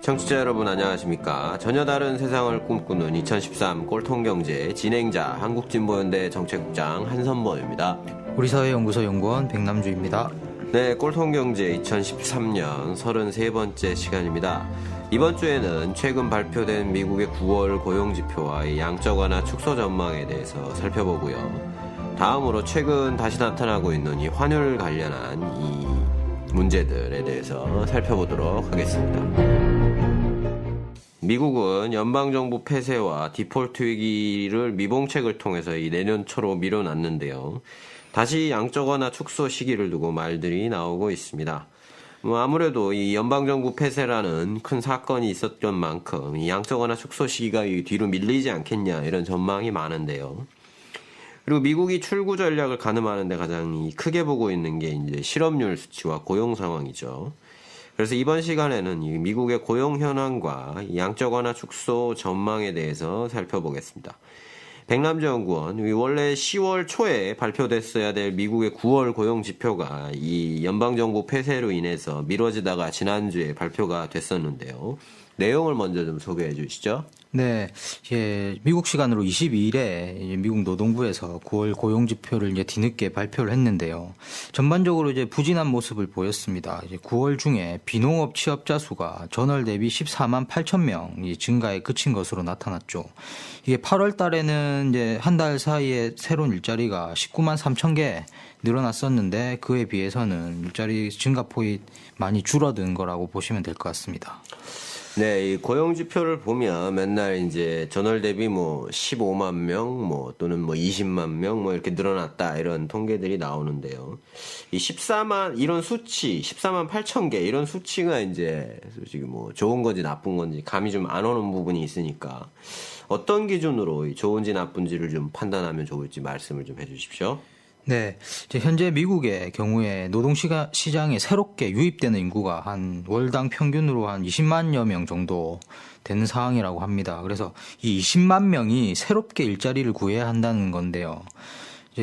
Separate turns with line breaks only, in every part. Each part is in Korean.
청취자 여러분 안녕하십니까. 전혀 다른 세상을 꿈꾸는 2013 꼴통경제 진행자 한국진보연대 정책국장 한선보입니다.
우리사회연구소 연구원 백남주입니다.
네, 꼴통경제 2013년 33번째 시간입니다. 이번 주에는 최근 발표된 미국의 9월 고용지표와 이 양적 완화 축소 전망에 대해서 살펴보고요. 다음으로 최근 다시 나타나고 있는 이 환율 관련한 이 문제들에 대해서 살펴보도록 하겠습니다. 미국은 연방정부 폐쇄와 디폴트 위기를 미봉책을 통해서 이 내년 초로 미뤄놨는데요. 다시 양적 완화 축소 시기를 두고 말들이 나오고 있습니다. 아무래도 이 연방정부 폐쇄라는 큰 사건이 있었던 만큼 이 양적 완화 축소 시기가 뒤로 밀리지 않겠냐 이런 전망이 많은데요. 그리고 미국이 출구 전략을 가늠하는데 가장 크게 보고 있는 게 이제 실업률 수치와 고용 상황이죠. 그래서 이번 시간에는 이 미국의 고용 현황과 양적 완화 축소 전망에 대해서 살펴보겠습니다. 백남주 연구원, 원래 10월 초에 발표됐어야 될 미국의 9월 고용 지표가 이 연방정부 폐쇄로 인해서 미뤄지다가 지난주에 발표가 됐었는데요. 내용을 먼저 좀 소개해 주시죠.
네, 미국 시간으로 22일에 미국 노동부에서 9월 고용지표를 뒤늦게 발표를 했는데요. 전반적으로 부진한 모습을 보였습니다. 9월 중에 비농업 취업자 수가 전월 대비 14만 8천 명 증가에 그친 것으로 나타났죠. 이게 8월 달에는 한 달 사이에 새로운 일자리가 19만 3천 개 늘어났었는데 그에 비해서는 일자리 증가폭이 많이 줄어든 거라고 보시면 될 것 같습니다.
네, 이 고용지표를 보면 맨날 이제 전월 대비 15만 명, 또는 20만 명, 이렇게 늘어났다, 이런 통계들이 나오는데요. 이 14만, 이런 수치, 14만 8천 개, 이런 수치가 이제 솔직히 좋은 건지 나쁜 건지 감이 좀 안 오는 부분이 있으니까 어떤 기준으로 좋은지 나쁜지를 좀 판단하면 좋을지 말씀을 좀 해 주십시오.
네, 현재 미국의 경우에 노동시장에 새롭게 유입되는 인구가 한 월당 평균으로 한 20만여 명 정도 되는 상황이라고 합니다. 그래서 이 20만 명이 새롭게 일자리를 구해야 한다는 건데요.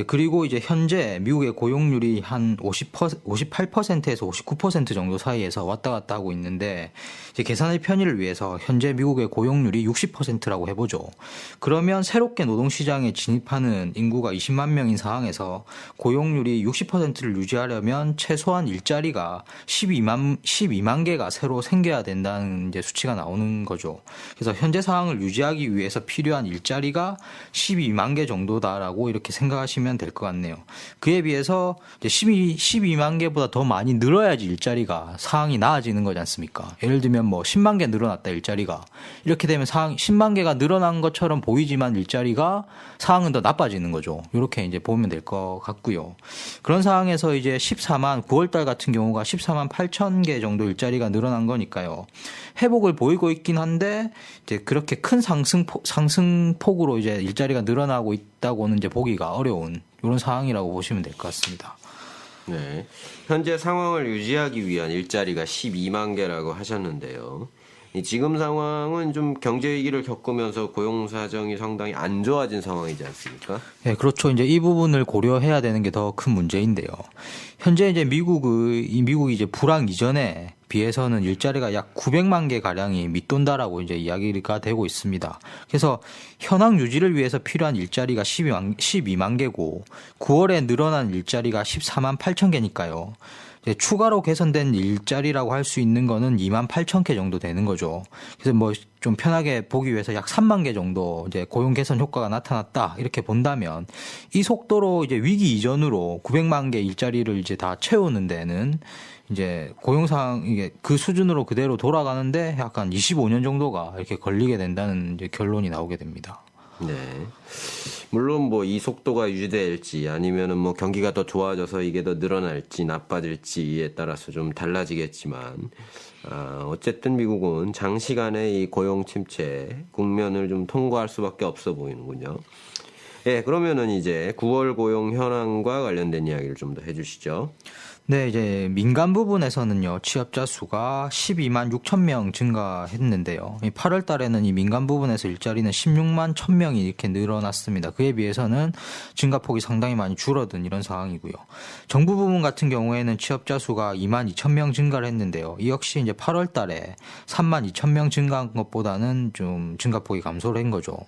그리고 현재 미국의 고용률이 한 58%에서 59% 정도 사이에서 왔다 갔다 하고 있는데 계산의 편의를 위해서 현재 미국의 고용률이 60%라고 해보죠. 그러면 새롭게 노동시장에 진입하는 인구가 20만 명인 상황에서 고용률이 60%를 유지하려면 최소한 일자리가 12만 개가 새로 생겨야 된다는 수치가 나오는 거죠. 그래서 현재 상황을 유지하기 위해서 필요한 일자리가 12만 개 정도다라고 이렇게 생각하시면 될 것 같네요. 그에 비해서 12만 개보다 더 많이 늘어야지 일자리가 상황이 나아지는 거지 않습니까? 예를 들면 10만 개 늘어났다 일자리가. 이렇게 되면 10만 개가 늘어난 것처럼 보이지만 일자리가 상황은 더 나빠지는 거죠. 이렇게 보면 될 것 같고요. 그런 상황에서 9월달 같은 경우가 14만 8천 개 정도 일자리가 늘어난 거니까요. 회복을 보이고 있긴 한데 그렇게 큰 상승폭으로 일자리가 늘어나고 있다고는 보기가 어려운 이런 상황이라고 보시면 될 것 같습니다.
네, 현재 상황을 유지하기 위한 일자리가 12만 개라고 하셨는데요. 지금 상황은 좀 경제 위기를 겪으면서 고용 사정이 상당히 안 좋아진 상황이지 않습니까?
네, 그렇죠. 이 부분을 고려해야 되는 게 더 큰 문제인데요. 현재 미국이 불황 이전에 비해서는 일자리가 약 900만 개 가량이 밑돈다라고 이야기가 되고 있습니다. 그래서 현황 유지를 위해서 필요한 일자리가 12만 개고 9월에 늘어난 일자리가 14만 8천 개니까요. 추가로 개선된 일자리라고 할 수 있는 거는 2만 8천 개 정도 되는 거죠. 그래서 좀 편하게 보기 위해서 약 3만 개 정도 고용 개선 효과가 나타났다 이렇게 본다면 이 속도로 위기 이전으로 900만 개 일자리를 다 채우는 데는 고용 상황 그 수준으로 그대로 돌아가는데 약간 25년 정도가 이렇게 걸리게 된다는 결론이 나오게 됩니다.
네. 물론 이 속도가 유지될지 아니면은 경기가 더 좋아져서 이게 더 늘어날지 나빠질지에 따라서 좀 달라지겠지만 어쨌든 미국은 장시간의 이 고용 침체 국면을 좀 통과할 수밖에 없어 보이는군요. 예, 그러면은 이제 9월 고용 현황과 관련된 이야기를 좀 더 해주시죠.
네, 이제 민간 부분에서는요, 취업자 수가 12만 6천 명 증가했는데요. 8월 달에는 이 민간 부분에서 일자리는 16만 1천 명이 이렇게 늘어났습니다. 그에 비해서는 증가폭이 상당히 많이 줄어든 이런 상황이고요. 정부 부분 같은 경우에는 취업자 수가 2만 2천 명 증가를 했는데요. 이 역시 이제 8월 달에 3만 2천 명 증가한 것보다는 좀 증가폭이 감소를 한 거죠.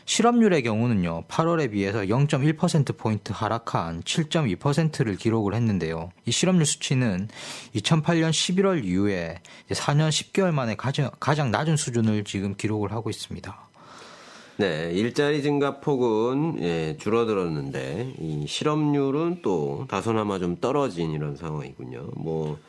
실업률의 경우는요, 8월에 비해서 0.1%포인트 하락한 7.2%를 기록을 했는데요. 이 실업률 수치는 2008년 11월 이후에 4년 10개월 만에 가장 낮은 수준을 지금 기록을 하고 있습니다.
네, 일자리 증가폭은 줄어들었는데 이 실업률은 또 다소나마 좀 떨어진 이런 상황이군요. 뭐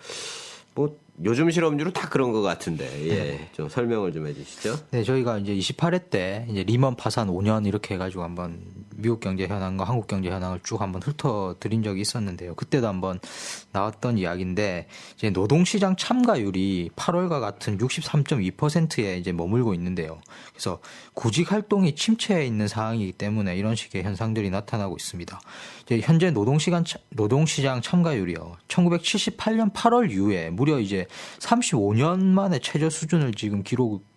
요즘 실업률은 다 그런 것 같은데, 좀 설명을 좀 해주시죠.
네, 저희가 이제 28회 때 이제 리먼 파산 5년 이렇게 해가지고 한번 미국 경제 현황과 한국 경제 현황을 쭉 한번 훑어드린 적이 있었는데요. 그때도 한번 나왔던 이야기인데, 이제 노동시장 참가율이 8월과 같은 63.2%에 이제 머물고 있는데요. 그래서 구직 활동이 침체해 있는 상황이기 때문에 이런 식의 현상들이 나타나고 있습니다. 이제 현재 노동시장 참가율이요. 1978년 8월 이후에 무려 이제 35년 만에 최저 수준을 지금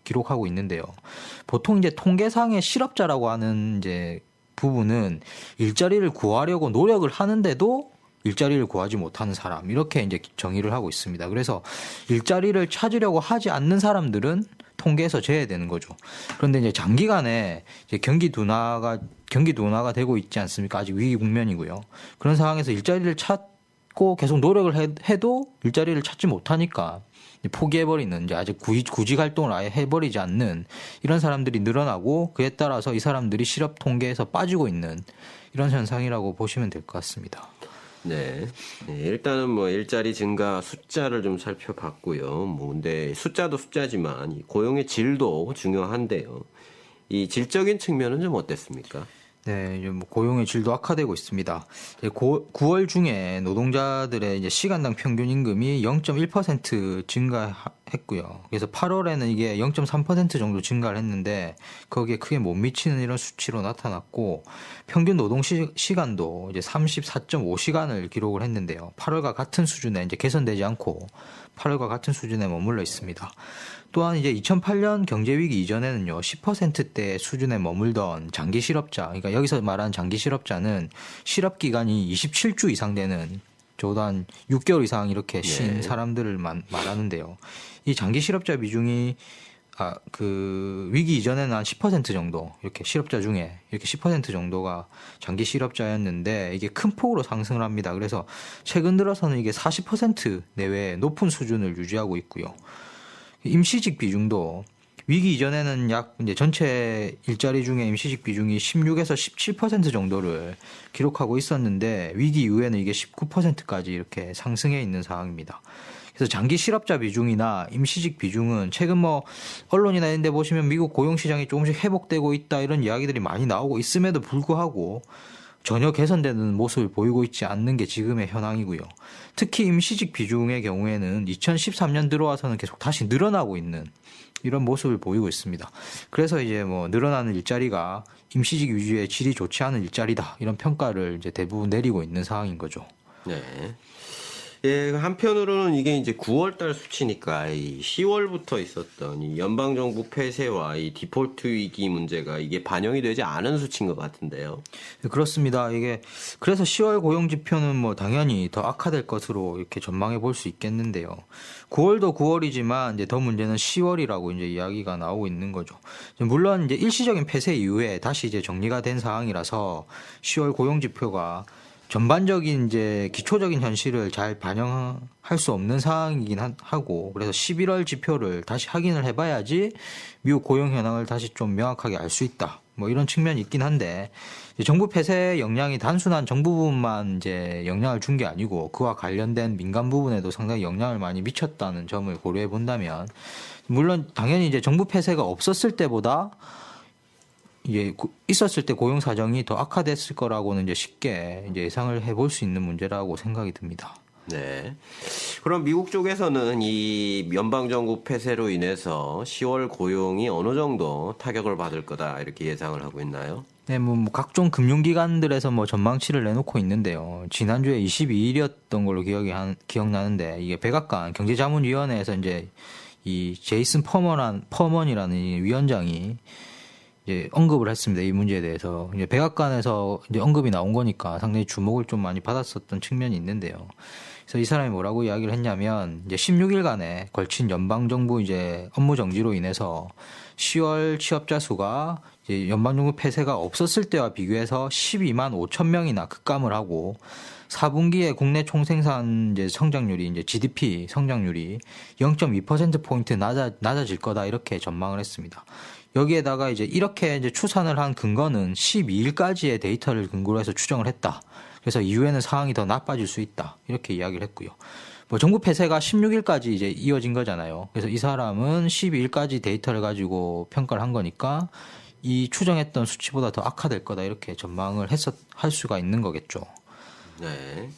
기록하고 있는데요. 보통 이제 통계상의 실업자라고 하는 이제 부분은 일자리를 구하려고 노력을 하는데도 일자리를 구하지 못하는 사람, 이렇게 이제 정의를 하고 있습니다. 그래서 일자리를 찾으려고 하지 않는 사람들은 통계에서 제외되는 거죠. 그런데 이제 장기간에 이제 경기 둔화가 되고 있지 않습니까? 아직 위기 국면이고요. 그런 상황에서 일자리를 찾고 계속 노력을 해도 일자리를 찾지 못하니까 포기해버리는, 이제 아직 구직 활동을 아예 해버리지 않는 이런 사람들이 늘어나고, 그에 따라서 이 사람들이 실업 통계에서 빠지고 있는 이런 현상이라고 보시면 될 것 같습니다.
네. 일단은 뭐 일자리 증가 숫자를 좀 살펴봤고요. 근데 숫자도 숫자지만 이 고용의 질도 중요한데요. 이 질적인 측면은 좀 어땠습니까?
네, 이제 뭐 고용의 질도 악화되고 있습니다. 9월 중에 노동자들의 이제 시간당 평균 임금이 0.1% 증가했고요. 그래서 8월에는 이게 0.3% 정도 증가를 했는데 거기에 크게 못 미치는 이런 수치로 나타났고, 평균 노동 시간도 이제 34.5시간을 기록을 했는데요. 8월과 같은 수준에 이제 개선되지 않고 8월과 같은 수준에 머물러 있습니다. 또한 이제 2008년 경제위기 이전에는요, 10%대 수준에 머물던 장기 실업자, 그러니까 여기서 말하는 장기 실업자는 실업 기간이 27주 이상 되는, 적어도 한 6개월 이상 이렇게 쉰 사람들을 말하는데요. 이 장기 실업자 비중이 위기 이전에는 한 10% 정도, 이렇게 실업자 중에 이렇게 10% 정도가 장기 실업자였는데 이게 큰 폭으로 상승을 합니다. 그래서 최근 들어서는 이게 40% 내외의 높은 수준을 유지하고 있고요. 임시직 비중도 위기 이전에는 약 이제 전체 일자리 중에 임시직 비중이 16에서 17% 정도를 기록하고 있었는데, 위기 이후에는 이게 19%까지 이렇게 상승해 있는 상황입니다. 그래서 장기 실업자 비중이나 임시직 비중은 최근 뭐 언론이나 이런 데 보시면 미국 고용 시장이 조금씩 회복되고 있다 이런 이야기들이 많이 나오고 있음에도 불구하고 전혀 개선되는 모습을 보이고 있지 않는 게 지금의 현황이고요. 특히 임시직 비중의 경우에는 2013년 들어와서는 계속 다시 늘어나고 있는 이런 모습을 보이고 있습니다. 그래서 이제 뭐 늘어나는 일자리가 임시직 위주의 질이 좋지 않은 일자리다, 이런 평가를 이제 대부분 내리고 있는 상황인 거죠.
네. 한편으로는 이게 이제 9월 달 수치니까 이 10월부터 있었던 이 연방정부 폐쇄와 이 디폴트 위기 문제가 이게 반영이 되지 않은 수치인 것 같은데요.
그렇습니다. 이게 그래서 10월 고용 지표는 뭐 당연히 더 악화될 것으로 이렇게 전망해 볼 수 있겠는데요. 9월도 9월이지만 이제 더 문제는 10월이라고 이제 이야기가 나오고 있는 거죠. 물론 이제 일시적인 폐쇄 이후에 다시 이제 정리가 된 상황이라서 10월 고용 지표가 전반적인 이제 기초적인 현실을 잘 반영할 수 없는 상황이긴 하고, 그래서 11월 지표를 다시 확인을 해봐야지 미국 고용 현황을 다시 좀 명확하게 알 수 있다, 뭐 이런 측면이 있긴 한데, 정부 폐쇄 영향이 단순한 정부 부분만 이제 영향을 준 게 아니고 그와 관련된 민간 부분에도 상당히 영향을 많이 미쳤다는 점을 고려해 본다면, 물론 당연히 이제 정부 폐쇄가 없었을 때보다 이게 있었을 때 고용 사정이 더 악화됐을 거라고는 이제 쉽게 이제 예상을 해볼 수 있는 문제라고 생각이 듭니다.
네. 그럼 미국 쪽에서는 이 연방정부 폐쇄로 인해서 10월 고용이 어느 정도 타격을 받을 거다 이렇게 예상을 하고 있나요?
네, 뭐 각종 금융기관들에서 뭐 전망치를 내놓고 있는데요. 지난주에 22일이었던 걸로 기억나는데 이게 백악관 경제자문위원회에서 이제 이 제이슨 퍼먼이라는 이 위원장이 이제 언급을 했습니다. 이 문제에 대해서. 이제 백악관에서 이제 언급이 나온 거니까 상당히 주목을 좀 많이 받았었던 측면이 있는데요. 그래서 이 사람이 뭐라고 이야기를 했냐면 이제 16일간에 걸친 연방정부 이제 업무 정지로 인해서 10월 취업자 수가 이제 연방정부 폐쇄가 없었을 때와 비교해서 12만 5천 명이나 급감을 하고 4분기에 국내 총생산 이제 성장률이 이제 GDP 성장률이 0.2%포인트 낮아질 거다 이렇게 전망을 했습니다. 여기에다가 이제 이렇게 이제 추산을 한 근거는 12일까지의 데이터를 근거로 해서 추정을 했다. 그래서 이후에는 상황이 더 나빠질 수 있다. 이렇게 이야기를 했고요. 뭐 정부 폐쇄가 16일까지 이제 이어진 거잖아요. 그래서 이 사람은 12일까지 데이터를 가지고 평가를 한 거니까 이 추정했던 수치보다 더 악화될 거다. 이렇게 전망을 할 수가 있는 거겠죠.
네.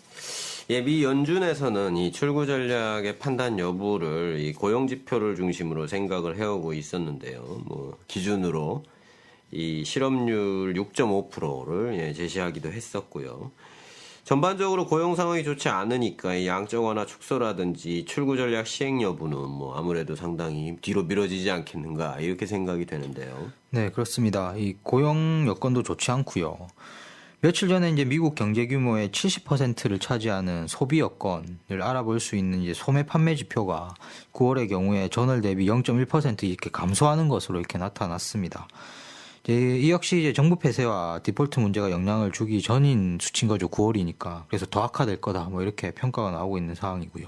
예, 미 연준에서는 이 출구 전략의 판단 여부를 이 고용 지표를 중심으로 생각을 해오고 있었는데요. 뭐 기준으로 이 실업률 6.5%를 예, 제시하기도 했었고요. 전반적으로 고용 상황이 좋지 않으니까 이 양적 완화 축소라든지 출구 전략 시행 여부는 뭐 아무래도 상당히 뒤로 미뤄지지 않겠는가 이렇게 생각이 되는데요.
네, 그렇습니다. 이 고용 여건도 좋지 않고요. 며칠 전에 이제 미국 경제 규모의 70%를 차지하는 소비 여건을 알아볼 수 있는 이제 소매 판매 지표가 9월의 경우에 전월 대비 0.1% 이렇게 감소하는 것으로 이렇게 나타났습니다. 이 역시 이제 정부 폐쇄와 디폴트 문제가 영향을 주기 전인 수치인 거죠. 9월이니까. 그래서 더 악화될 거다. 뭐 이렇게 평가가 나오고 있는 상황이고요.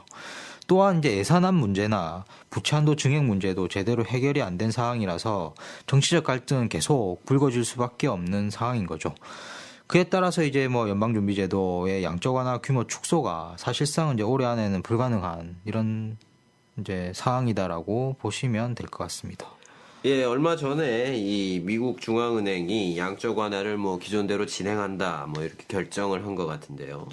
또한 이제 예산안 문제나 부채 한도 증액 문제도 제대로 해결이 안 된 상황이라서 정치적 갈등은 계속 불거질 수밖에 없는 상황인 거죠. 그에 따라서 이제 뭐 연방준비제도의 양적 완화 규모 축소가 사실상 이제 올해 안에는 불가능한 이런 이제 상황이다라고 보시면 될 것 같습니다.
예, 얼마 전에 이 미국 중앙은행이 양적 완화를 뭐 기존대로 진행한다 뭐 이렇게 결정을 한 것 같은데요.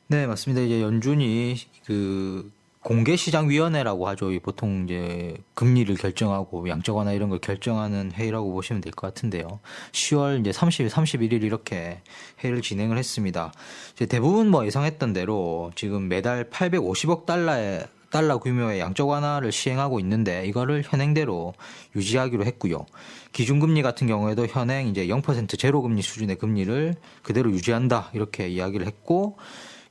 네, 맞습니다. 이제 연준이 그 공개시장위원회라고 하죠. 보통 이제 금리를 결정하고 양적 완화 이런 걸 결정하는 회의라고 보시면 될 것 같은데요. 10월 이제 30일, 31일 이렇게 회의를 진행을 했습니다. 이제 대부분 뭐 예상했던 대로 지금 매달 850억 달러 규모의 양적 완화를 시행하고 있는데 이거를 현행대로 유지하기로 했고요. 기준금리 같은 경우에도 현행 이제 0% 제로금리 수준의 금리를 그대로 유지한다 이렇게 이야기를 했고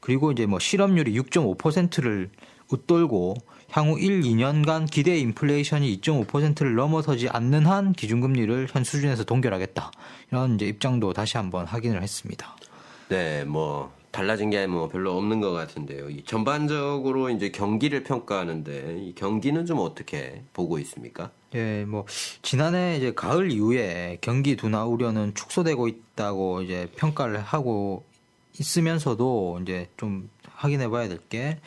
그리고 이제 뭐 실업률이 6.5%를 웃돌고 향후 1, 2년간 기대 인플레이션이 2.5%를 넘어서지 않는 한 기준금리를 현 수준에서 동결하겠다. 이런 이제 입장도 다시 한번 확인을 했습니다.
네, 뭐 달라진 게 뭐 별로 없는 것 같은데요. 이 전반적으로 이제 경기를 평가하는데 이 경기는 좀 어떻게 보고 있습니까?
예, 뭐 지난해 이제 가을 이후에 경기 둔화 우려는 축소되고 있다고 이제 평가를 하고 있으면서도 이제 좀 확인해 봐야 될 게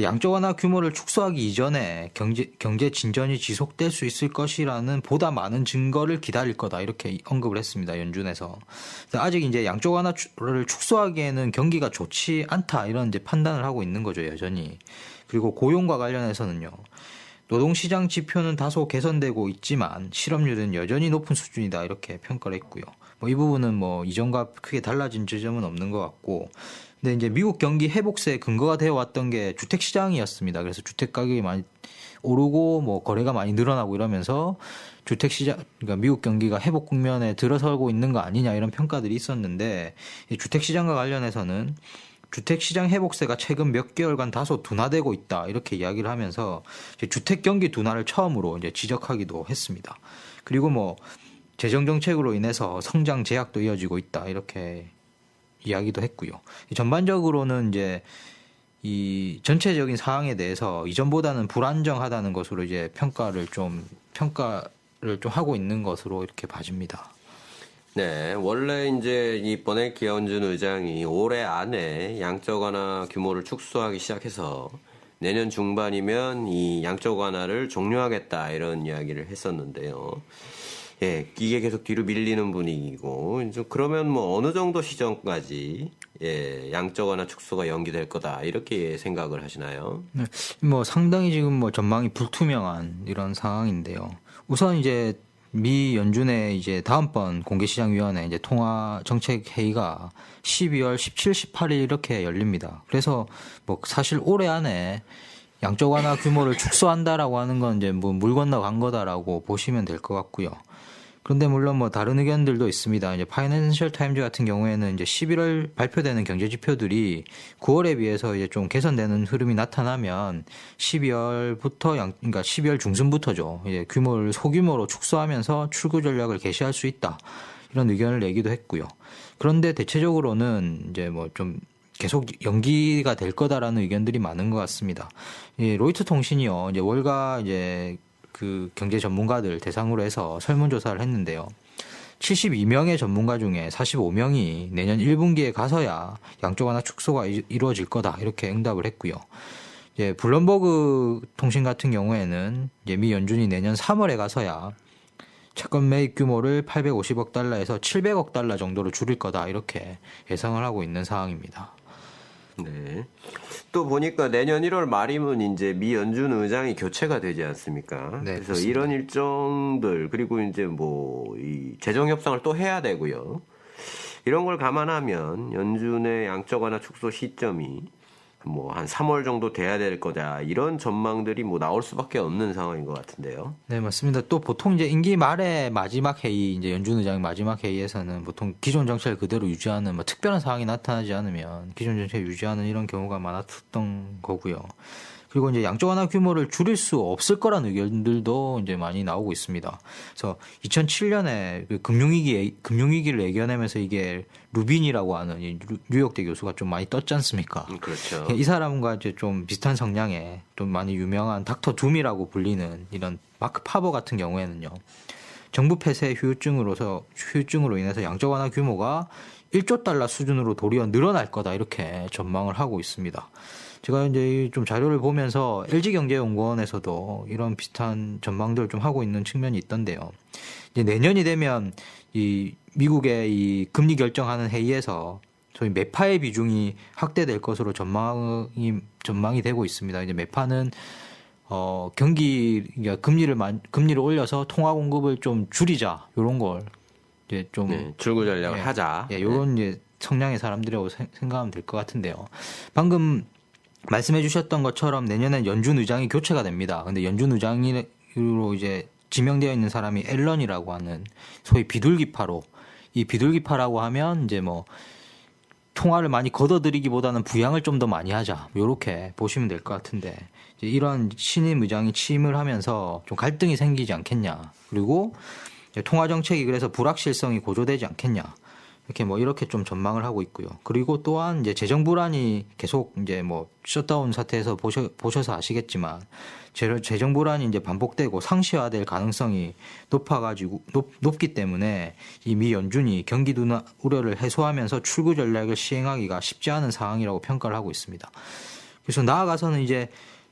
양적 완화 규모를 축소하기 이전에 경제 진전이 지속될 수 있을 것이라는 보다 많은 증거를 기다릴 거다 이렇게 언급을 했습니다. 연준에서. 아직 이제 양적 완화를 축소하기에는 경기가 좋지 않다 이런 이제 판단을 하고 있는 거죠, 여전히. 그리고 고용과 관련해서는요. 노동시장 지표는 다소 개선되고 있지만 실업률은 여전히 높은 수준이다 이렇게 평가를 했고요. 뭐 이 부분은 뭐 이전과 크게 달라진 지점은 없는 것 같고 근데 이제 미국 경기 회복세의 근거가 되어 왔던 게 주택 시장이었습니다. 그래서 주택 가격이 많이 오르고 뭐 거래가 많이 늘어나고 이러면서 주택 시장 그러니까 미국 경기가 회복 국면에 들어서고 있는 거 아니냐 이런 평가들이 있었는데 이 주택 시장과 관련해서는 주택 시장 회복세가 최근 몇 개월간 다소 둔화되고 있다 이렇게 이야기를 하면서 주택 경기 둔화를 처음으로 이제 지적하기도 했습니다. 그리고 뭐 재정 정책으로 인해서 성장 제약도 이어지고 있다 이렇게 이야기도 했고요. 전반적으로는 이제 이 전체적인 상황에 대해서 이전보다는 불안정하다는 것으로 이제 평가를 좀 하고 있는 것으로 이렇게 봐집니다.
네, 원래 이제 이 버네키 연준 의장이 올해 안에 양적 완화 규모를 축소하기 시작해서 내년 중반이면 이 양적 완화를 종료하겠다 이런 이야기를 했었는데요. 예, 이게 계속 뒤로 밀리는 분위기고, 이제 그러면 뭐 어느 정도 시점까지, 예, 양적완화 축소가 연기될 거다, 이렇게 생각을 하시나요?
네, 뭐 상당히 지금 뭐 전망이 불투명한 이런 상황인데요. 우선 이제 미 연준의 이제 다음번 공개시장위원회 이제 통화 정책 회의가 12월 17, 18일 이렇게 열립니다. 그래서 뭐 사실 올해 안에 양적 완화 규모를 축소한다라고 하는 건 이제 뭐 물 건너간 거다라고 보시면 될 것 같고요. 그런데 물론 뭐 다른 의견들도 있습니다. 이제 파이낸셜 타임즈 같은 경우에는 이제 11월 발표되는 경제 지표들이 9월에 비해서 이제 좀 개선되는 흐름이 나타나면 12월부터 그러니까 12월 중순부터죠. 이제 규모를 소규모로 축소하면서 출구 전략을 개시할 수 있다. 이런 의견을 내기도 했고요. 그런데 대체적으로는 이제 뭐 좀 계속 연기가 될 거다라는 의견들이 많은 것 같습니다. 예, 로이터 통신이요. 이제 월가 이제 그 경제 전문가들 대상으로 해서 설문조사를 했는데요. 72명의 전문가 중에 45명이 내년 1분기에 가서야 양적 완화 축소가 이루어질 거다 이렇게 응답을 했고요. 이제 블룸버그 통신 같은 경우에는 이제 미 연준이 내년 3월에 가서야 채권 매입 규모를 850억 달러에서 700억 달러 정도로 줄일 거다 이렇게 예상을 하고 있는 상황입니다.
네. 또 보니까 내년 1월 말이면 이제 미 연준 의장이 교체가 되지 않습니까?
네,
그래서
그렇습니다.
이런 일정들 그리고 이제 뭐 이 재정 협상을 또 해야 되고요. 이런 걸 감안하면 연준의 양적 완화 축소 시점이 뭐 한 3월 정도 돼야 될 거다. 이런 전망들이 뭐 나올 수밖에 없는 상황인 것 같은데요.
네, 맞습니다. 또 보통 이제 임기 말에 마지막 회의, 이제 연준 의장의 마지막 회의에서는 보통 기존 정책을 그대로 유지하는 뭐 특별한 상황이 나타나지 않으면 기존 정책을 유지하는 이런 경우가 많았던 거고요. 그리고 이제 양적 완화 규모를 줄일 수 없을 거라는 의견들도 이제 많이 나오고 있습니다. 그래서 2007년에 그 금융위기를 예견하면서 이게 루빈이라고 하는 이 뉴욕대 교수가 좀 많이 떴지 않습니까?
그렇죠.
이 사람과 이제 좀 비슷한 성향의 좀 많이 유명한 닥터 둠이라고 불리는 이런 마크 파버 같은 경우에는요. 정부 폐쇄 후유증으로 인해서 양적 완화 규모가 1조 달러 수준으로 도리어 늘어날 거다 이렇게 전망을 하고 있습니다. 제가 이제 좀 자료를 보면서 LG경제연구원에서도 이런 비슷한 전망들을 좀 하고 있는 측면이 있던데요. 이제 내년이 되면 이 미국의 이 금리 결정하는 회의에서 소위 매파의 비중이 확대될 것으로 전망이 되고 있습니다. 이제 매파는 그러니까 금리를 올려서 통화 공급을 좀 줄이자 이런 걸 이제 좀
네, 출구 전략을 하자.
이런 이제 성향의 사람들이라고 생각하면 될 것 같은데요. 방금 말씀해 주셨던 것처럼 내년엔 연준 의장이 교체가 됩니다. 근데 연준 의장으로 이제 지명되어 있는 사람이 앨런이라고 하는 소위 비둘기파로, 이 비둘기파라고 하면 이제 뭐 통화를 많이 걷어들이기보다는 부양을 좀 더 많이 하자, 이렇게 보시면 될 것 같은데, 이제 이런 신임 의장이 취임을 하면서 좀 갈등이 생기지 않겠냐, 그리고 통화 정책이 그래서 불확실성이 고조되지 않겠냐, 이렇게 좀 전망을 하고 있고요. 그리고 또한 이제 재정 불안이 계속 이제 뭐 셧다운 사태에서 보셔서 아시겠지만 재정 불안이 이제 반복되고 상시화될 가능성이 높기 때문에 이 미 연준이 경기 둔화 우려를 해소하면서 출구 전략을 시행하기가 쉽지 않은 상황이라고 평가를 하고 있습니다. 그래서 나아가서는 이제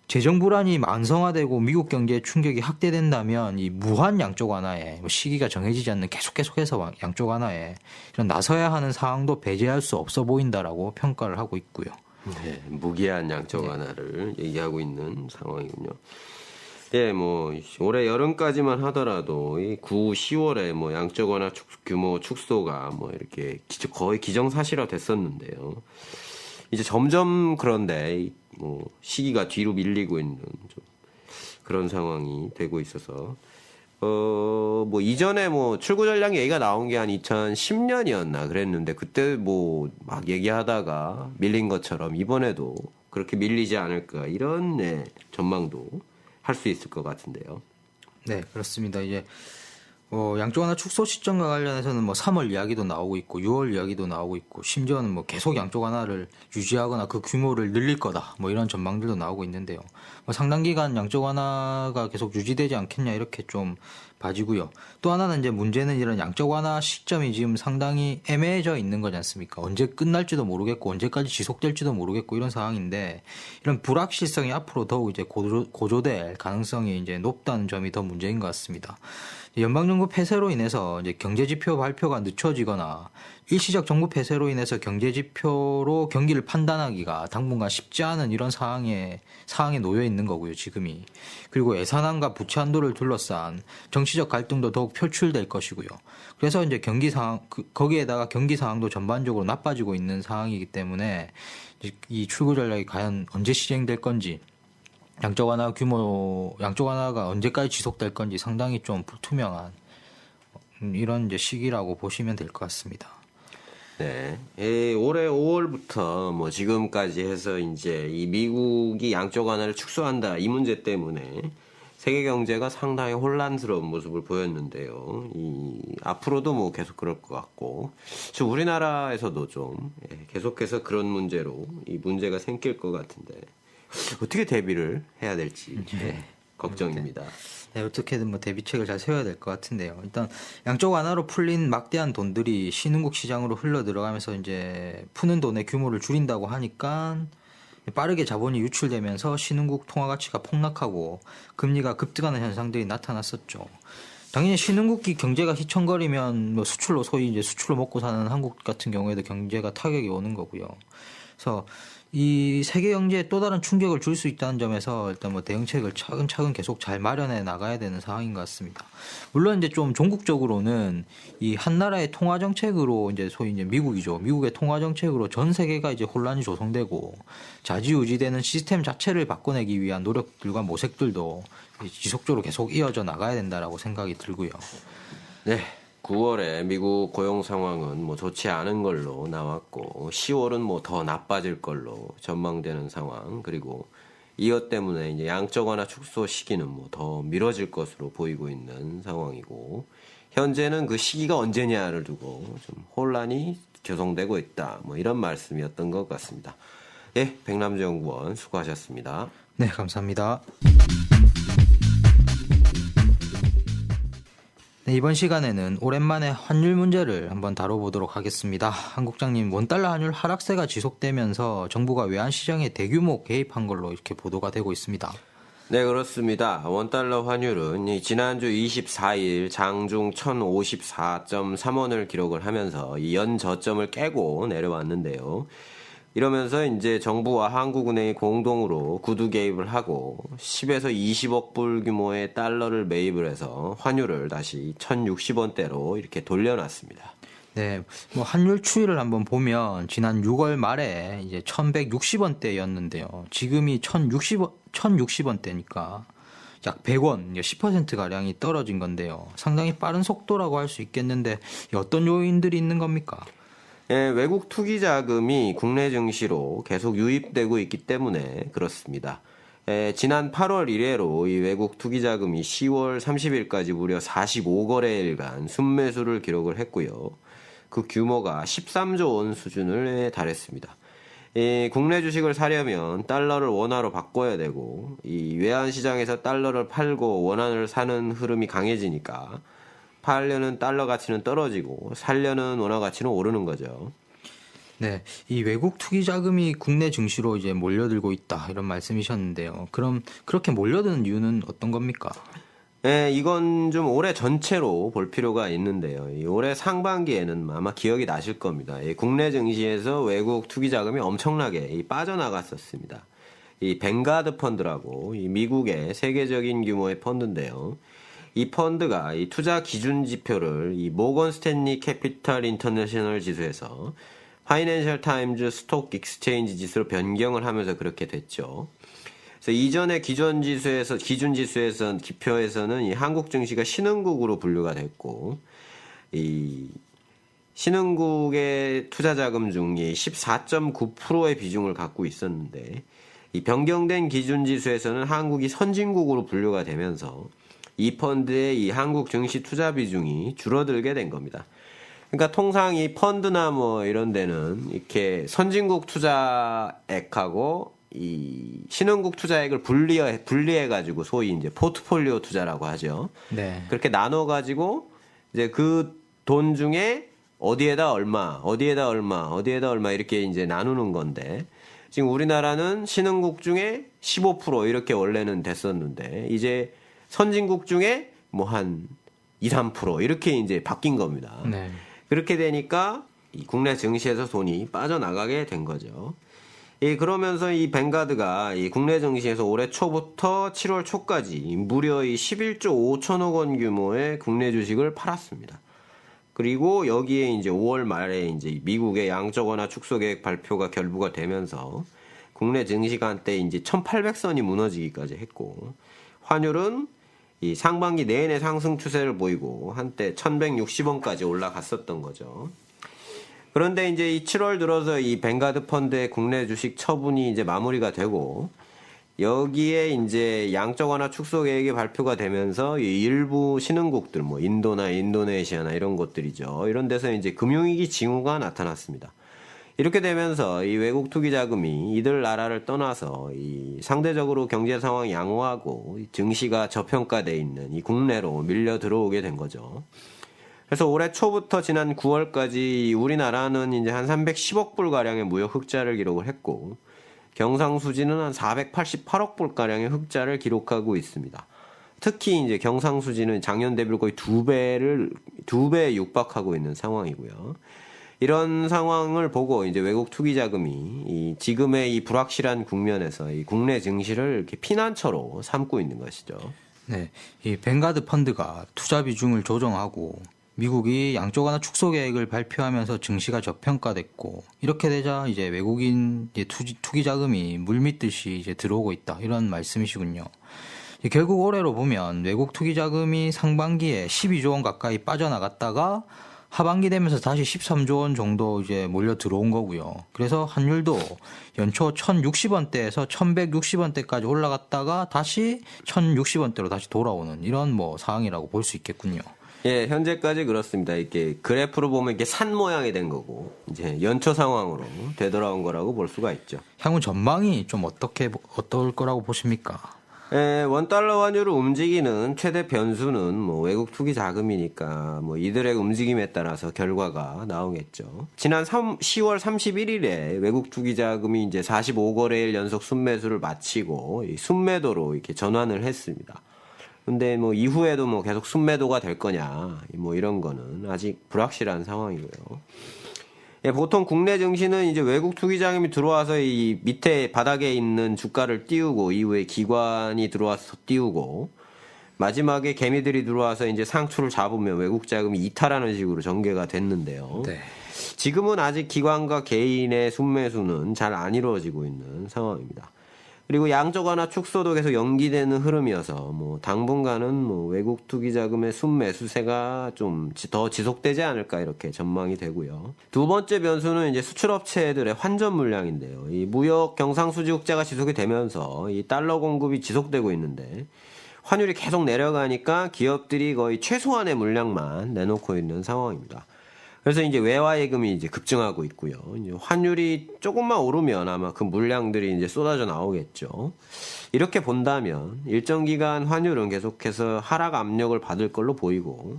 재정 불안이 만성화되고 미국 경제에 충격이 확대된다면 이 무한 양적 완화에 시기가 정해지지 않는 계속해서 양적 완화에 이런 나서야 하는 상황도 배제할 수 없어 보인다라고 평가를 하고 있고요.
네, 무기한 양적 완화를 얘기하고 있는 상황이군요. 예, 뭐 올해 여름까지만 하더라도 이 9, 10월에 뭐 양적 완화 규모 축소가 뭐 이렇게 거의 기정사실화 됐었는데요. 이제 점점 그런데 뭐 시기가 뒤로 밀리고 있는 좀 그런 상황이 되고 있어서 뭐 이전에 뭐 출구 전략 얘기가 나온 게 한 2010년이었나 그랬는데 그때 뭐 막 얘기하다가 밀린 것처럼 이번에도 그렇게 밀리지 않을까 이런 전망도 할 수 있을 것 같은데요.
네, 그렇습니다. 이제 양적 완화 축소 시점과 관련해서는 뭐 3월 이야기도 나오고 있고 6월 이야기도 나오고 있고 심지어는 뭐 계속 양적 완화를 유지하거나 그 규모를 늘릴 거다 뭐 이런 전망들도 나오고 있는데요. 뭐 상당 기간 양적 완화가 계속 유지되지 않겠냐 이렇게 좀 봐지고요. 또 하나는 이제 문제는 이런 양적 완화 시점이 지금 상당히 애매해져 있는 거지 않습니까? 언제 끝날지도 모르겠고 언제까지 지속될지도 모르겠고 이런 상황인데 이런 불확실성이 앞으로 더욱 이제 고조될 가능성이 이제 높다는 점이 더 문제인 것 같습니다. 신흥국 폐쇄로 인해서 이제 경제지표 발표가 늦춰지거나 일시적 정부 폐쇄로 인해서 경제지표로 경기를 판단하기가 당분간 쉽지 않은 이런 상황에 놓여 있는 거고요, 지금이. 그리고 예산안과 부채 한도를 둘러싼 정치적 갈등도 더욱 표출될 것이고요. 그래서 이제 경기 상황, 거기에다가 경기 상황도 전반적으로 나빠지고 있는 상황이기 때문에 이 출구 전략이 과연 언제 시행될 건지, 양적 완화가 언제까지 지속될 건지 상당히 좀 불투명한 이런 이제 시기라고 보시면 될 것 같습니다.
네. 올해 5월부터 뭐 지금까지 해서 이제 이 미국이 양적 완화를 축소한다 이 문제 때문에 세계 경제가 상당히 혼란스러운 모습을 보였는데요. 앞으로도 뭐 계속 그럴 것 같고, 지금 우리나라에서도 좀 계속해서 그런 문제로 이 문제가 생길 것 같은데 어떻게 대비를 해야 될지 걱정입니다.
네, 어떻게든 뭐 대비책을 잘 세워야 될 것 같은데요. 일단 양적 완화로 풀린 막대한 돈들이 신흥국 시장으로 흘러 들어가면서 이제 푸는 돈의 규모를 줄인다고 하니까 빠르게 자본이 유출되면서 신흥국 통화 가치가 폭락하고 금리가 급등하는 현상들이 나타났었죠. 당연히 신흥국이 경제가 휘청거리면 뭐 수출로 소위 이제 수출로 먹고 사는 한국 같은 경우에도 경제가 타격이 오는 거고요. 그래서 이 세계 경제에 또 다른 충격을 줄 수 있다는 점에서 일단 뭐 대응책을 차근차근 계속 잘 마련해 나가야 되는 상황인 것 같습니다. 물론 이제 좀 종국적으로는 이 한 나라의 통화 정책으로 이제 소위 이제 미국이죠. 미국의 통화 정책으로 전 세계가 이제 혼란이 조성되고 좌지우지되는 시스템 자체를 바꿔내기 위한 노력들과 모색들도 지속적으로 계속 이어져 나가야 된다라고 생각이 들고요.
네. 9월에 미국 고용 상황은 뭐 좋지 않은 걸로 나왔고 10월은 뭐 더 나빠질 걸로 전망되는 상황, 그리고 이것 때문에 이제 양적 완화 축소 시기는 뭐 더 미뤄질 것으로 보이고 있는 상황이고, 현재는 그 시기가 언제냐를 두고 좀 혼란이 조성되고 있다, 뭐 이런 말씀이었던 것 같습니다. 예, 백남주 연구원 수고하셨습니다.
네, 감사합니다. 네, 이번 시간에는 오랜만에 환율 문제를 한번 다뤄보도록 하겠습니다. 한국장님, 원달러 환율 하락세가 지속되면서 정부가 외환시장에 대규모 개입한 걸로 이렇게 보도가 되고 있습니다.
네, 그렇습니다. 원달러 환율은 지난주 24일 장중 1054.3원을 기록을 하면서 이 연 저점을 깨고 내려왔는데요. 이러면서 이제 정부와 한국은행이 공동으로 구두 개입을 하고 10에서 20억 불 규모의 달러를 매입을 해서 환율을 다시 1060원대로 이렇게 돌려놨습니다.
네, 뭐 환율 추이를 한번 보면 지난 6월 말에 이제 1160원대였는데요. 지금이 1060원대니까 약 100원, 10% 가량이 떨어진 건데요. 상당히 빠른 속도라고 할 수 있겠는데 어떤 요인들이 있는 겁니까?
예, 외국 투기 자금이 국내 증시로 계속 유입되고 있기 때문에 그렇습니다. 지난 8월 이래로 이 외국 투기 자금이 10월 30일까지 무려 45거래일간 순매수를 기록을 했고요. 그 규모가 13조 원 수준을 달했습니다. 국내 주식을 사려면 달러를 원화로 바꿔야 되고, 이 외환 시장에서 달러를 팔고 원화를 사는 흐름이 강해지니까 팔려는 달러 가치는 떨어지고 살려는 원화 가치는 오르는 거죠.
네, 이 외국 투기 자금이 국내 증시로 이제 몰려들고 있다 이런 말씀이셨는데요. 그럼 그렇게 몰려드는 이유는 어떤 겁니까?
네, 이건 좀 올해 전체로 볼 필요가 있는데요. 올해 상반기에는 아마 기억이 나실 겁니다. 국내 증시에서 외국 투기 자금이 엄청나게 빠져나갔었습니다. 이 뱅가드 펀드라고 이 미국의 세계적인 규모의 펀드인데요. 이 펀드가 이 투자 기준 지표를 이 모건 스탠리 캐피탈 인터내셔널 지수에서 파이낸셜 타임즈 스톡 익스체인지 지수로 변경을 하면서 그렇게 됐죠. 그래서 이전에 기준 지표에서는 이 한국 증시가 신흥국으로 분류가 됐고, 이 신흥국의 투자 자금 중에 14.9%의 비중을 갖고 있었는데, 이 변경된 기준 지수에서는 한국이 선진국으로 분류가 되면서 이 펀드의 이 한국 증시 투자 비중이 줄어들게 된 겁니다. 그러니까 통상 이 펀드나 뭐 이런 데는 이렇게 선진국 투자액하고 이 신흥국 투자액을 분리해 가지고 소위 이제 포트폴리오 투자라고 하죠.
네.
그렇게 나눠 가지고 이제 그 돈 중에 어디에다 얼마 이렇게 이제 나누는 건데, 지금 우리나라는 신흥국 중에 15% 이렇게 원래는 됐었는데 이제 선진국 중에 뭐 한 2, 3% 이렇게 이제 바뀐 겁니다.
네.
그렇게 되니까 이 국내 증시에서 돈이 빠져나가게 된 거죠. 그러면서 이 뱅가드가 이 국내 증시에서 올해 초부터 7월 초까지 무려 이 11조 5천억 원 규모의 국내 주식을 팔았습니다. 그리고 여기에 이제 5월 말에 이제 미국의 양적 완화 축소 계획 발표가 결부가 되면서 국내 증시가 한때 이제 1,800선이 무너지기까지 했고, 환율은 이 상반기 내내 상승 추세를 보이고 한때 1,160원까지 올라갔었던 거죠. 그런데 이제 이 7월 들어서 이 뱅가드 펀드의 국내 주식 처분이 이제 마무리가 되고, 여기에 이제 양적 완화 축소 계획이 발표가 되면서 이 일부 신흥국들, 뭐 인도나 인도네시아나 이런 곳들이죠. 이런 데서 이제 금융위기 징후가 나타났습니다. 이렇게 되면서 이 외국 투기 자금이 이들 나라를 떠나서 이 상대적으로 경제 상황이 양호하고 증시가 저평가돼 있는 이 국내로 밀려 들어오게 된 거죠. 그래서 올해 초부터 지난 9월까지 우리나라는 이제 한 310억 불 가량의 무역 흑자를 기록을 했고, 경상수지는 한 488억 불 가량의 흑자를 기록하고 있습니다. 특히 이제 경상수지는 작년 대비로 거의 두 배에 육박하고 있는 상황이고요. 이런 상황을 보고 이제 외국 투기 자금이 이 지금의 이 불확실한 국면에서 이 국내 증시를 이렇게 피난처로 삼고 있는 것이죠.
네, 이 뱅가드 펀드가 투자 비중을 조정하고 미국이 양적 완화 축소 계획을 발표하면서 증시가 저평가됐고, 이렇게 되자 이제 외국인 투기 자금이 물밀듯이 이제 들어오고 있다, 이런 말씀이시군요. 결국 올해로 보면 외국 투기 자금이 상반기에 12조 원 가까이 빠져나갔다가 하반기 되면서 다시 13조 원 정도 이제 몰려 들어온 거고요. 그래서 환율도 연초 1,060원대에서 1,160원대까지 올라갔다가 다시 1,060원대로 다시 돌아오는 이런 뭐 상황이라고 볼 수 있겠군요.
예, 현재까지 그렇습니다. 이렇게 그래프로 보면 이게 산 모양이 된 거고, 이제 연초 상황으로 되돌아온 거라고 볼 수가 있죠.
향후 전망이 좀 어떨 거라고 보십니까?
예, 원달러 환율을 움직이는 최대 변수는 뭐 외국 투기 자금이니까 뭐 이들의 움직임에 따라서 결과가 나오겠죠. 지난 10월 31일에 외국 투기 자금이 이제 45거래일 연속 순매수를 마치고 이 순매도로 이렇게 전환을 했습니다. 근데 뭐 이후에도 뭐 계속 순매도가 될 거냐, 뭐 이런 거는 아직 불확실한 상황이고요. 예, 보통 국내 증시는 이제 외국 투기 자금이 들어와서 이 밑에 바닥에 있는 주가를 띄우고, 이후에 기관이 들어와서 띄우고, 마지막에 개미들이 들어와서 이제 상추를 잡으면 외국 자금이 이탈하는 식으로 전개가 됐는데요.
네.
지금은 아직 기관과 개인의 순매수는 잘 안 이루어지고 있는 상황입니다. 그리고 양적 완화 축소도 계속 연기되는 흐름이어서 뭐 당분간은 뭐 외국 투기 자금의 순매수세가 좀 더 지속되지 않을까 이렇게 전망이 되고요. 두 번째 변수는 이제 수출업체들의 환전 물량인데요. 이 무역 경상수지 흑자가 지속이 되면서 이 달러 공급이 지속되고 있는데 환율이 계속 내려가니까 기업들이 거의 최소한의 물량만 내놓고 있는 상황입니다. 그래서 이제 외화 예금이 이제 급증하고 있고요. 이제 환율이 조금만 오르면 아마 그 물량들이 이제 쏟아져 나오겠죠. 이렇게 본다면 일정 기간 환율은 계속해서 하락 압력을 받을 걸로 보이고,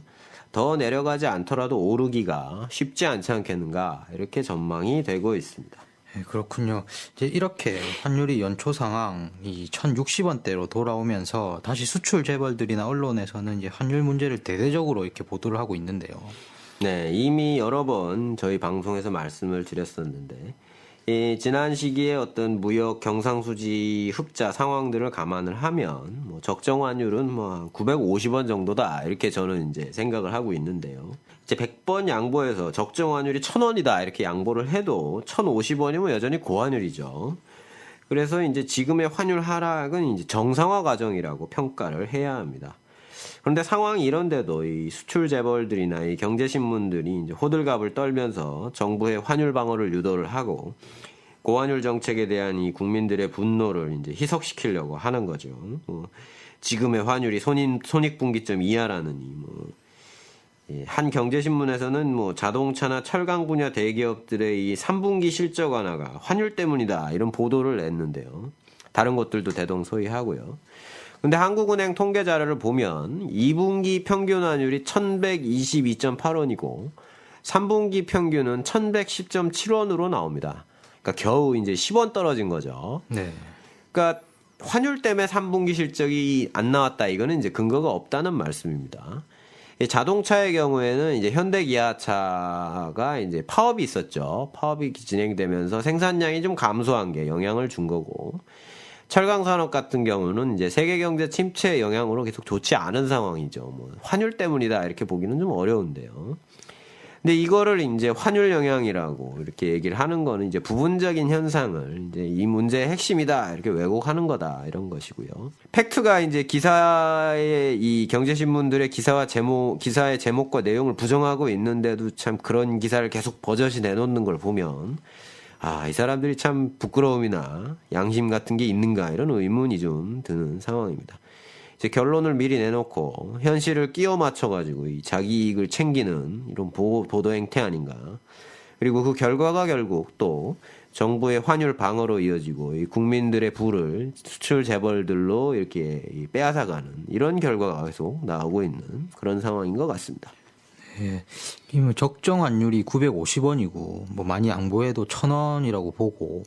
더 내려가지 않더라도 오르기가 쉽지 않지 않겠는가, 이렇게 전망이 되고 있습니다.
네, 그렇군요. 이제 이렇게 환율이 연초 상황 이 1,060원대로 돌아오면서 다시 수출 재벌들이나 언론에서는 이제 환율 문제를 대대적으로 이렇게 보도를 하고 있는데요.
네, 이미 여러 번 저희 방송에서 말씀을 드렸었는데, 지난 시기에 어떤 무역 경상수지 흑자 상황들을 감안을 하면 뭐 적정 환율은 뭐 950원 정도다, 이렇게 저는 이제 생각을 하고 있는데요. 이제 100번 양보해서 적정 환율이 1,000원이다 이렇게 양보를 해도 1,050원이면 여전히 고환율이죠. 그래서 이제 지금의 환율 하락은 이제 정상화 과정이라고 평가를 해야 합니다. 그런데 상황이 이런데도 이 수출 재벌들이나 이 경제신문들이 이제 호들갑을 떨면서 정부의 환율 방어를 유도를 하고, 고환율 정책에 대한 이 국민들의 분노를 이제 희석시키려고 하는 거죠. 지금의 환율이 손익분기점 이하라느니, 한 경제신문에서는 뭐 자동차나 철강 분야 대기업들의 이 3분기 실적 완화가 환율 때문이다, 이런 보도를 냈는데요. 다른 곳들도 대동소이하고요. 근데 한국은행 통계 자료를 보면 2분기 평균 환율이 1,122.8원이고 3분기 평균은 1,110.7원으로 나옵니다. 그러니까 겨우 이제 10원 떨어진 거죠.
네.
그러니까 환율 때문에 3분기 실적이 안 나왔다, 이거는 이제 근거가 없다는 말씀입니다. 이 자동차의 경우에는 이제 현대기아차가 이제 파업이 있었죠. 파업이 진행되면서 생산량이 좀 감소한 게 영향을 준 거고, 철강 산업 같은 경우는 이제 세계 경제 침체의 영향으로 계속 좋지 않은 상황이죠. 뭐 환율 때문이다 이렇게 보기는 좀 어려운데요. 근데 이거를 이제 환율 영향이라고 이렇게 얘기를 하는 거는 이제 부분적인 현상을 이제 이 문제의 핵심이다 이렇게 왜곡하는 거다 이런 것이고요. 팩트가 이제 기사의 이 경제신문들의 기사의 제목과 내용을 부정하고 있는데도 참 그런 기사를 계속 버젓이 내놓는 걸 보면 이 사람들이 참 부끄러움이나 양심 같은 게 있는가 이런 의문이 좀 드는 상황입니다. 이제 결론을 미리 내놓고 현실을 끼워 맞춰가지고 이 자기 이익을 챙기는 이런 보도 행태 아닌가. 그리고 그 결과가 결국 또 정부의 환율 방어로 이어지고 이 국민들의 부를 수출 재벌들로 이렇게 빼앗아가는 이런 결과가 계속 나오고 있는 그런 상황인 것 같습니다.
예, 이 적정 환율이 950원이고 뭐 많이 양보해도 1,000원이라고 보고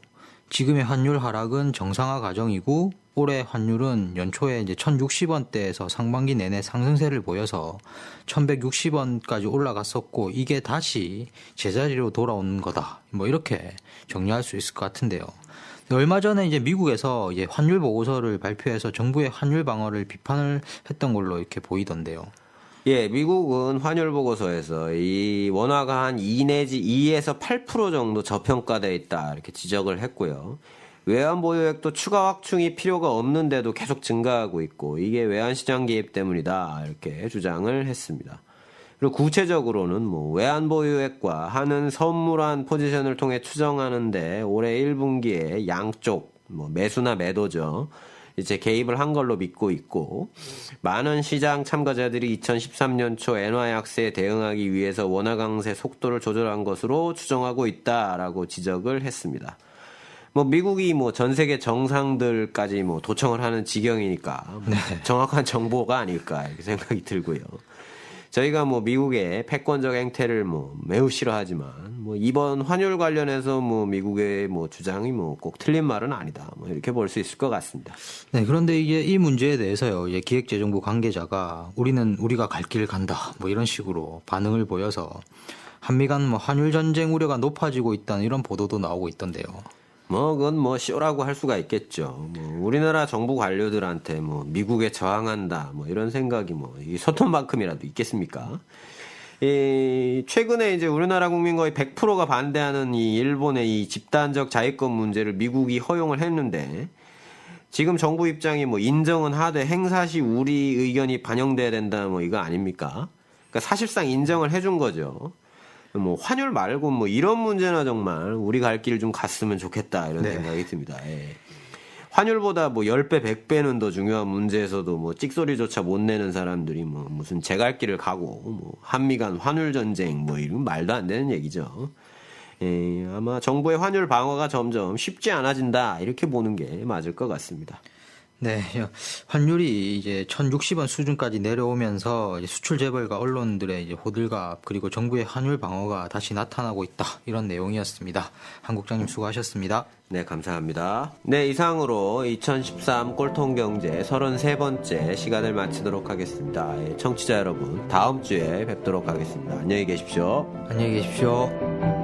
지금의 환율 하락은 정상화 과정이고 올해 환율은 연초에 이제 1,060원대에서 상반기 내내 상승세를 보여서 1,160원까지 올라갔었고 이게 다시 제자리로 돌아오는 거다. 뭐 이렇게 정리할 수 있을 것 같은데요. 얼마 전에 이제 미국에서 이제 환율 보고서를 발표해서 정부의 환율 방어를 비판을 했던 걸로 이렇게 보이던데요.
예, 미국은 환율 보고서에서 이 원화가 한 2 내지 2에서 8% 정도 저평가돼 있다 이렇게 지적을 했고요. 외환 보유액도 추가 확충이 필요가 없는데도 계속 증가하고 있고 이게 외환 시장 개입 때문이다 이렇게 주장을 했습니다. 그리고 구체적으로는 뭐 외환 보유액과 하는 선물한 포지션을 통해 추정하는데 올해 1분기에 양쪽 뭐 매수나 매도죠. 이제 개입을 한 걸로 믿고 있고 많은 시장 참가자들이 2013년 초 엔화 약세에 대응하기 위해서 원화 강세 속도를 조절한 것으로 추정하고 있다라고 지적을 했습니다. 뭐 미국이 뭐 전 세계 정상들까지 뭐 도청을 하는 지경이니까 뭐 정확한 정보가 아닐까 이렇게 생각이 들고요. 저희가 뭐 미국의 패권적 행태를 뭐 매우 싫어하지만 뭐 이번 환율 관련해서 뭐 미국의 뭐 주장이 뭐 꼭 틀린 말은 아니다. 뭐 이렇게 볼 수 있을 것 같습니다.
네, 그런데 이게 이 문제에 대해서요, 이제 기획재정부 관계자가 우리가 갈 길을 간다. 뭐 이런 식으로 반응을 보여서 한미 간 뭐 환율 전쟁 우려가 높아지고 있다는 이런 보도도 나오고 있던데요.
뭐 그건 뭐 쇼라고 할 수가 있겠죠. 뭐 우리나라 정부 관료들한테 뭐 미국에 저항한다 뭐 이런 생각이 뭐 이 소통만큼이라도 있겠습니까? 최근에 이제 우리나라 국민 거의 100%가 반대하는 이 일본의 이 집단적 자위권 문제를 미국이 허용을 했는데 지금 정부 입장이 뭐 인정은 하되 행사시 우리 의견이 반영돼야 된다 뭐 이거 아닙니까? 그러니까 사실상 인정을 해준 거죠. 뭐 환율 말고 뭐 이런 문제나 정말 우리 갈 길 좀 갔으면 좋겠다 이런 생각이 듭니다. 예. 환율보다 뭐 10배, 100배는 더 중요한 문제에서도 뭐 찍소리조차 못 내는 사람들이 뭐 무슨 제 갈 길을 가고 뭐 한미 간 환율 전쟁 뭐 이런 말도 안 되는 얘기죠. 예, 아마 정부의 환율 방어가 점점 쉽지 않아진다 이렇게 보는 게 맞을 것 같습니다.
네, 환율이 이제 1,060원 수준까지 내려오면서 이제 수출 재벌과 언론들의 이제 호들갑 그리고 정부의 환율 방어가 다시 나타나고 있다 이런 내용이었습니다. 한 국장님 수고하셨습니다.
네, 감사합니다. 네, 이상으로 2013 꼴통경제 33번째 시간을 마치도록 하겠습니다. 청취자 여러분, 다음 주에 뵙도록 하겠습니다. 안녕히 계십시오.
안녕히 계십시오.